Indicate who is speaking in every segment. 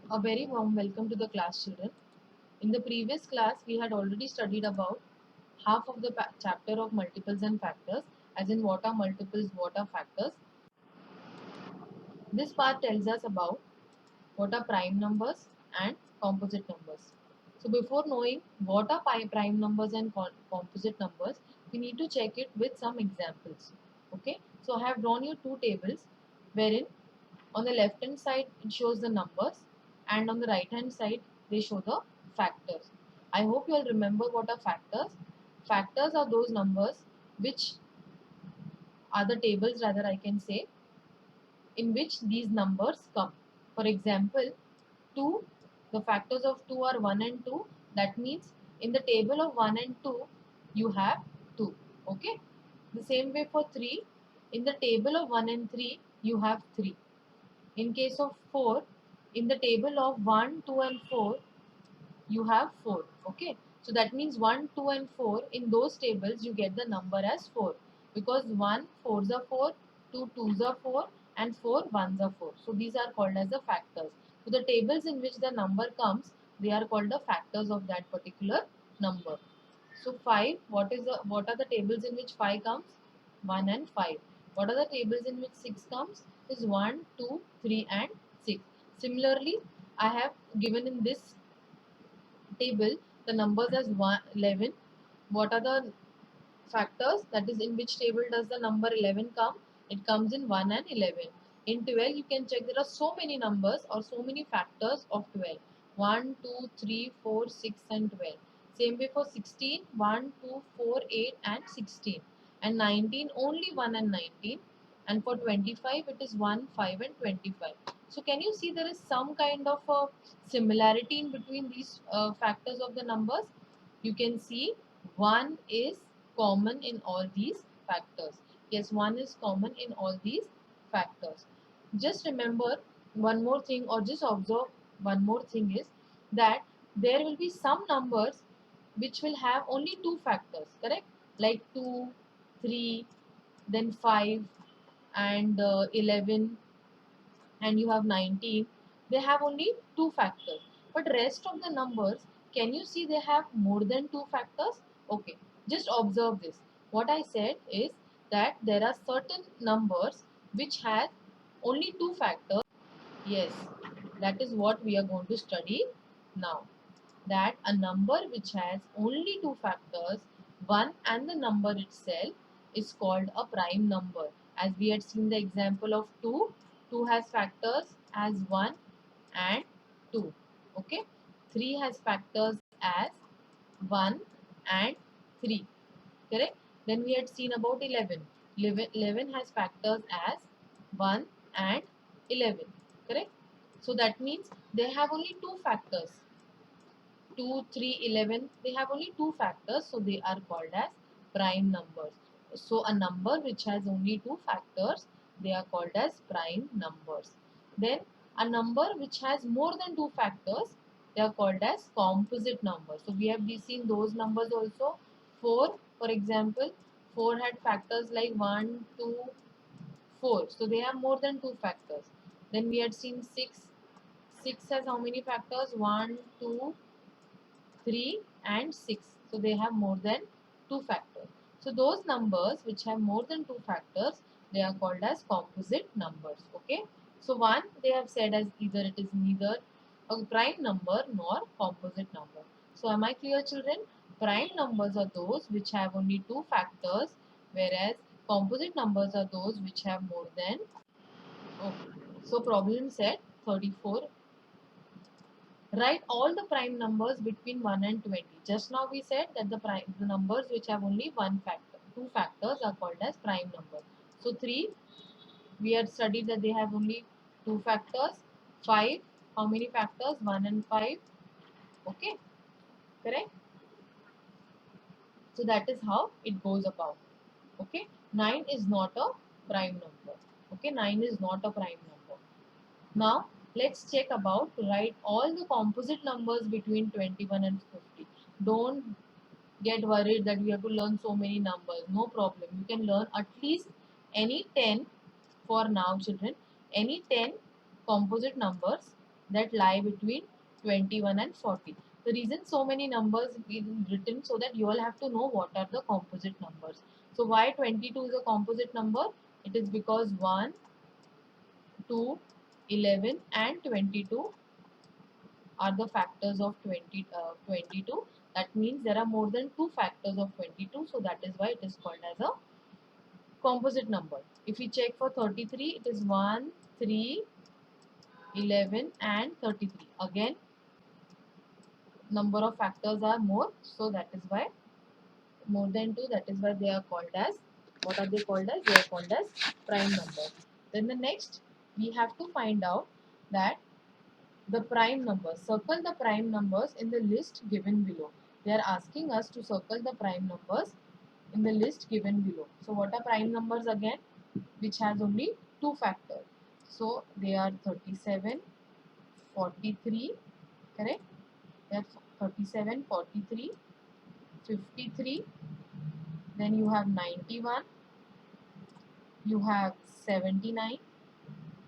Speaker 1: A very warm welcome to the class, children. In the previous class, we had already studied about half of the chapter of multiples and factors, as in what are multiples, what are factors. This part tells us about what are prime numbers and composite numbers. So before knowing what are prime numbers and composite numbers, we need to check it with some examples. Okay, so I have drawn you two tables wherein on the left hand side it shows the numbers and on the right hand side they show the factors. I hope you all remember what are factors. Factors are those numbers which are the tables, rather I can say, in which these numbers come. For example, 2, the factors of 2 are 1 and 2. That means in the table of 1 and 2 you have 2. Okay. The same way for 3, in the table of 1 and 3 you have 3. In case of 4, in the table of 1, 2 and 4, you have 4. Okay. So that means 1, 2 and 4, in those tables you get the number as 4. Because 1 4s are 4, 2 2s are 4 and 4 1s are 4. So these are called as the factors. So the tables in which the number comes, they are called the factors of that particular number. So 5, what are the tables in which 5 comes? 1 and 5. What are the tables in which 6 comes? Is 1, 2, 3 and 6. Similarly, I have given in this table the numbers as 11. What are the factors? That is, in which table does the number 11 come? It comes in 1 and 11. In 12, you can check there are so many numbers or so many factors of 12. 1, 2, 3, 4, 6 and 12. Same way for 16, 1, 2, 4, 8 and 16. And 19, only 1 and 19. And for 25, it is 1, 5 and 25. So can you see there is some kind of a similarity in between these factors of the numbers? You can see 1 is common in all these factors. Yes, 1 is common in all these factors. Just remember one more thing, or just observe one more thing, is that there will be some numbers which will have only two factors, correct? Like 2, 3, then 5 and 11, and you have 19. They have only two factors. But rest of the numbers, can you see they have more than two factors? Okay, just observe this. What I said is that there are certain numbers which have only two factors. Yes, that is what we are going to study now. That a number which has only two factors, 1 and the number itself, is called a prime number. As we had seen the example of 2, 2 has factors as 1 and 2. Okay, 3 has factors as 1 and 3. Correct? Then we had seen about 11. 11 has factors as 1 and 11. Correct? So that means they have only two factors. 2, 3, 11, they have only two factors, so they are called as prime numbers. So a number which has only two factors, they are called as prime numbers. Then a number which has more than two factors, they are called as composite numbers. So we have seen those numbers also. 4, for example, 4 had factors like 1, 2, 4. So they have more than two factors. Then we had seen 6. 6 has how many factors? 1, 2, 3 and 6. So they have more than two factors. So those numbers which have more than two factors, they are called as composite numbers. Okay. So one, they have said as either it is neither a prime number nor composite number. So am I clear, children? Prime numbers are those which have only two factors, whereas composite numbers are those which have more than. Okay. So problem set 34. Write all the prime numbers between 1 and 20. Just now we said that the numbers which have only one factor, two factors are called as prime numbers. So 3, we had studied that they have only two factors. 5, how many factors? 1 and 5. Okay, correct? So that is how it goes about. Okay, 9 is not a prime number. Okay, 9 is not a prime number. Now, let's check about to write all the composite numbers between 21 and 50. Don't get worried that we have to learn so many numbers. No problem. You can learn at least any 10 for now, children. Any 10 composite numbers that lie between 21 and 40. The reason so many numbers been written, so that you all have to know what are the composite numbers. So why 22 is a composite number? It is because 1, 2, 11 and 22 are the factors of 22. That means there are more than two factors of 22. So that is why it is called as a composite number. If we check for 33, it is 1, 3, 11 and 33. Again, number of factors are more. So that is why more than 2. That is why they are called as, what are they called as? They are called as prime numbers. Then the next, we have to find out that the prime numbers. Circle the prime numbers in the list given below. They are asking us to circle the prime numbers in the list given below. So what are prime numbers again? Which has only two factors. So they are 37, 43, correct? They are 37, 43, 53, then you have 91, you have 79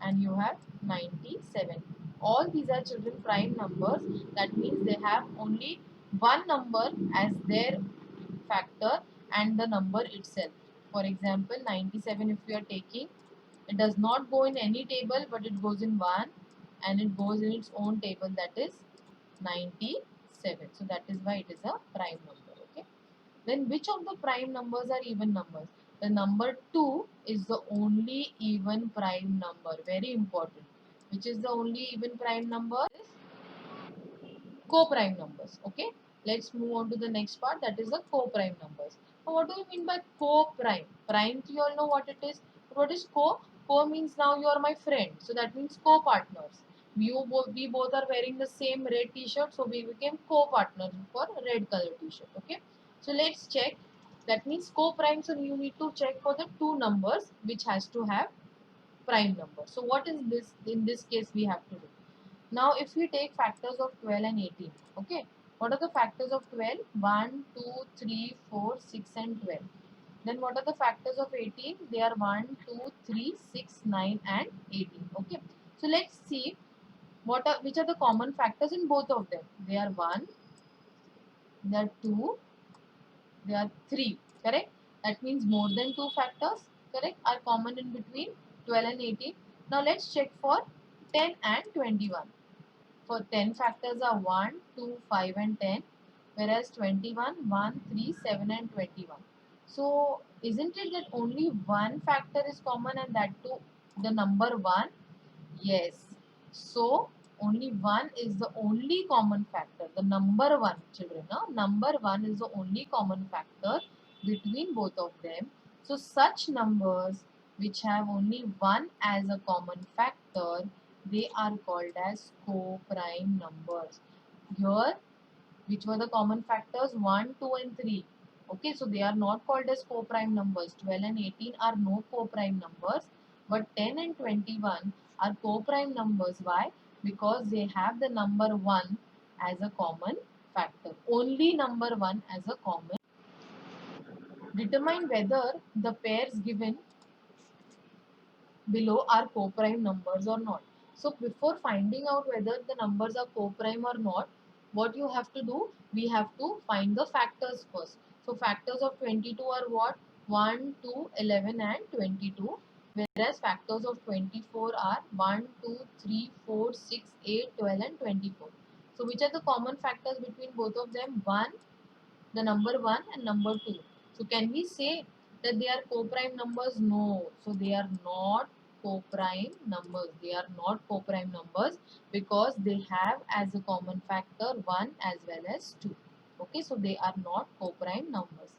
Speaker 1: and you have 97. All these are children prime numbers. That means they have only one number as their factor and the number itself. For example, 97 if we are taking, it does not go in any table but it goes in one and it goes in its own table, that is 97. So that is why it is a prime number. Okay. Then which of the prime numbers are even numbers? The number 2 is the only even prime number. Very important. Which is the only even prime number? Co-prime numbers. Okay. Let's move on to the next part, that is the co-prime numbers. Now what do you mean by co-prime? Prime, you all know what it is. What is co? Co means now you are my friend. So that means co-partners. We both are wearing the same red t-shirt, so we became co-partners for red color t-shirt. Okay. So let's check. That means co-prime. So you need to check for the two numbers which has to have prime number. So what is this? In this case, we have to do. Now, if we take factors of 12 and 18, okay, what are the factors of 12? 1, 2, 3, 4, 6 and 12. Then what are the factors of 18? They are 1, 2, 3, 6, 9 and 18. Okay. So let's see which are the common factors in both of them. They are 1, they are 2, they are 3. Correct? That means more than two factors, correct, are common in between 12 and 18. Now let's check for 10 and 21. For 10 factors are 1, 2, 5 and 10, whereas 21, 1, 3, 7 and 21. So isn't it that only one factor is common and that too the number 1? Yes. So only 1 is the only common factor. The number 1, children. Number 1 is the only common factor between both of them. So such numbers which have only 1 as a common factor, they are called as co-prime numbers. Here, which were the common factors? 1, 2 and 3. Okay, so they are not called as co-prime numbers. 12 and 18 are no co-prime numbers, but 10 and 21 are co-prime numbers. Why? Because they have the number 1 as a common factor. Only number 1 as a common. Determine whether the pairs given below are co-prime numbers or not. So before finding out whether the numbers are co-prime or not, what you have to do, we have to find the factors first. So factors of 22 are what? 1, 2, 11 and 22. Whereas factors of 24 are 1, 2, 3, 4, 6, 8, 12 and 24. So which are the common factors between both of them? 1, the number 1 and number 2. So can we say that they are co-prime numbers? No. So they are not co-prime numbers. They are not co-prime numbers because they have as a common factor 1 as well as 2. Okay, so they are not co-prime numbers.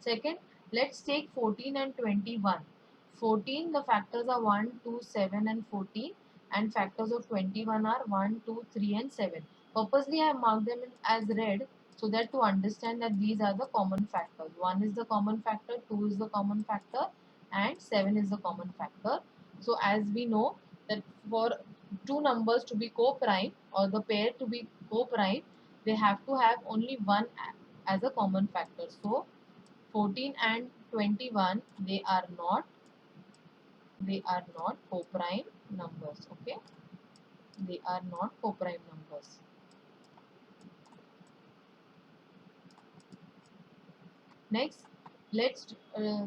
Speaker 1: Second, let's take 14 and 21. 14, the factors are 1, 2, 7 and 14 and factors of 21 are 1, 2, 3 and 7. Purposely I have marked them as red so that to understand that these are the common factors. 1 is the common factor, 2 is the common factor and 7 is the common factor. So as we know that for two numbers to be co-prime or the pair to be co-prime, they have to have only one as a common factor. So 14 and 21, they are not co-prime numbers. Okay. they are not co-prime numbers. Next, let's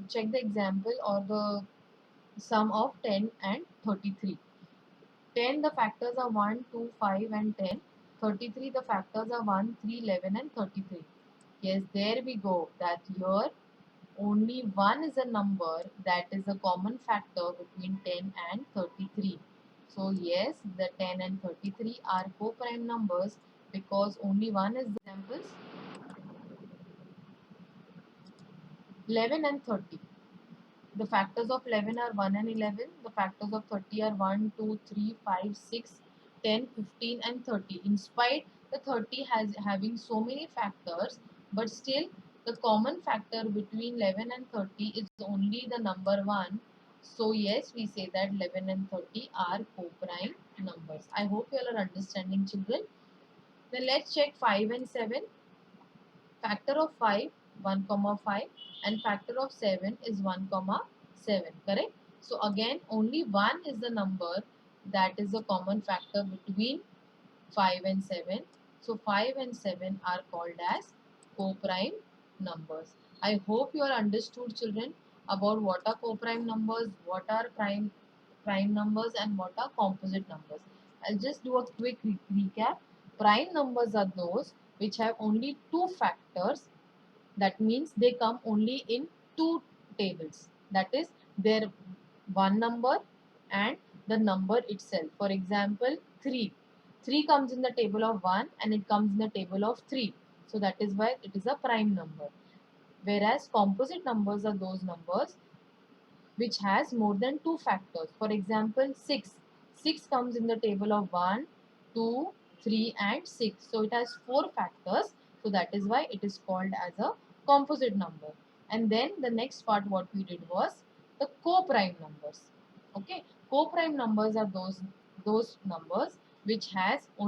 Speaker 1: check the example or the sum of 10 and 33. 10 the factors are 1, 2, 5 and 10. 33 the factors are 1, 3, 11 and 33. Yes, there we go. That here only 1 is a number that is a common factor between 10 and 33. So yes, the 10 and 33 are co-prime numbers because only one is the examples 11 and 30. The factors of 11 are 1 and 11. The factors of 30 are 1, 2, 3, 5, 6, 10, 15 and 30. In spite the 30 has having so many factors, but still the common factor between 11 and 30 is only the number 1. So yes, we say that 11 and 30 are co-prime numbers. I hope you all are understanding, children. Then let's check 5 and 7. Factor of 5, 1 comma 5 and factor of 7 is 1 comma 7, correct? So again only 1 is the number that is a common factor between 5 and 7. So 5 and 7 are called as co-prime numbers. I hope you are understood, children, about what are co-prime numbers, what are prime numbers and what are composite numbers. I'll just do a quick recap. Prime numbers are those which have only two factors. That means they come only in two tables. That is their one number and the number itself. For example, 3. 3 comes in the table of 1 and it comes in the table of 3. So that is why it is a prime number. Whereas composite numbers are those numbers which has more than two factors. For example, 6. 6 comes in the table of 1, 2, 3 and 6. So it has 4 factors. So that is why it is called as a composite number. And then the next part what we did was the co-prime numbers. Okay, co-prime numbers are those numbers which has only